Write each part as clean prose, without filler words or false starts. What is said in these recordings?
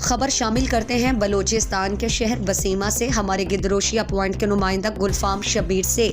خبر شامل کرتے ہیں بلوچستان کے شہر بسیما سے۔ ہمارے گدروشیا پوائنٹ کے نمائندہ گلفام شبیر سے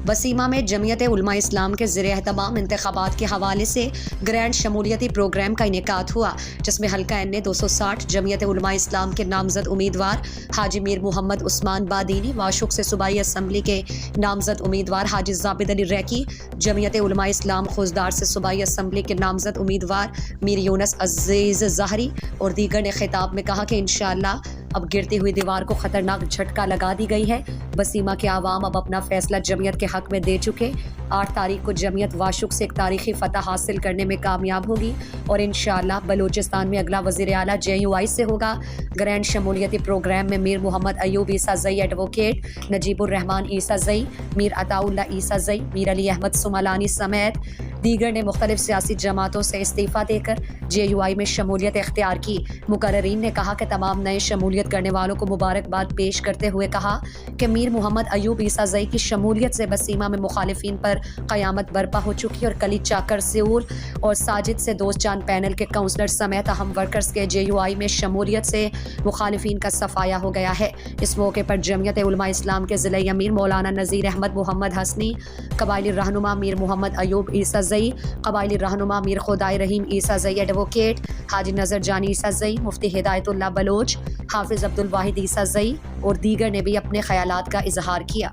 بسیما میں جمعیت علماء اسلام کے زیر اہتمام انتخابات کے حوالے سے گرینڈ شمولیتی پروگرام کا انعقاد ہوا، جس میں حلقہ این 260 جمعیت علماء اسلام کے نامزد امیدوار حاجی میر محمد عثمان بادینی، واشوق سے صوبائی اسمبلی کے نامزد امیدوار حاجی زابد علی ریکی، جمعیت علماء اسلام خوزدار سے صوبائی اسمبلی کے نامزد امیدوار میر یونس عزیز ظاہری اور دیگر نے خطاب میں کہا کہ انشاءاللہ اب گرتی ہوئی دیوار کو خطرناک جھٹکا لگا دی گئی ہے۔ بسیما کے عوام اب اپنا فیصلہ جمعیت کے حق میں دے چکے۔ 8 تاریخ کو جمعیت واشوق سے ایک تاریخی فتح حاصل کرنے میں کامیاب ہوگی اور انشاءاللہ بلوچستان میں اگلا وزیر اعلیٰ JUI سے ہوگا۔ گرینڈ شمولیتی پروگرام میں میر محمد ایوب عیسیٰ زئی ایڈوکیٹ، نجیب الرحمان عیسیٰ زئی، میر عطا اللہ عیسیٰ زئی، میر علی احمد سمالانی سمیت دیگر نے مختلف سیاسی جماعتوں سے استعفیٰ دے کر JUI میں شمولیت اختیار کی۔ مقررین نے کہا کہ تمام نئے شمولیت کرنے والوں کو مبارکباد پیش کرتے ہوئے کہا کہ میر محمد ایوب عیسیٰ زئی کی شمولیت سے بسیما میں مخالفین پر قیامت برپا ہو چکی اور کلی چاکر سیول اور ساجد سے دوست جان پینل کے کونسلر سمیت اہم ورکرز کے JUI میں شمولیت سے مخالفین کا صفایا ہو گیا ہے۔ اس موقع پر جمعیت علماء اسلام کے ضلعی امیر مولانا نذیر احمد محمد حسنی، قبائلی رہنما میر محمد ایوب عیسیٰ زئی، قبائلی رہنما میر خدائے رحیم عیسیٰ زئی ایڈوکیٹ، حاجی نظر جان عیسیٰ زئی، مفتی ہدایت اللہ بلوچ، حافظ عبد الواحد عیسیٰ زئی اور دیگر نے بھی اپنے خیالات کا اظہار کیا۔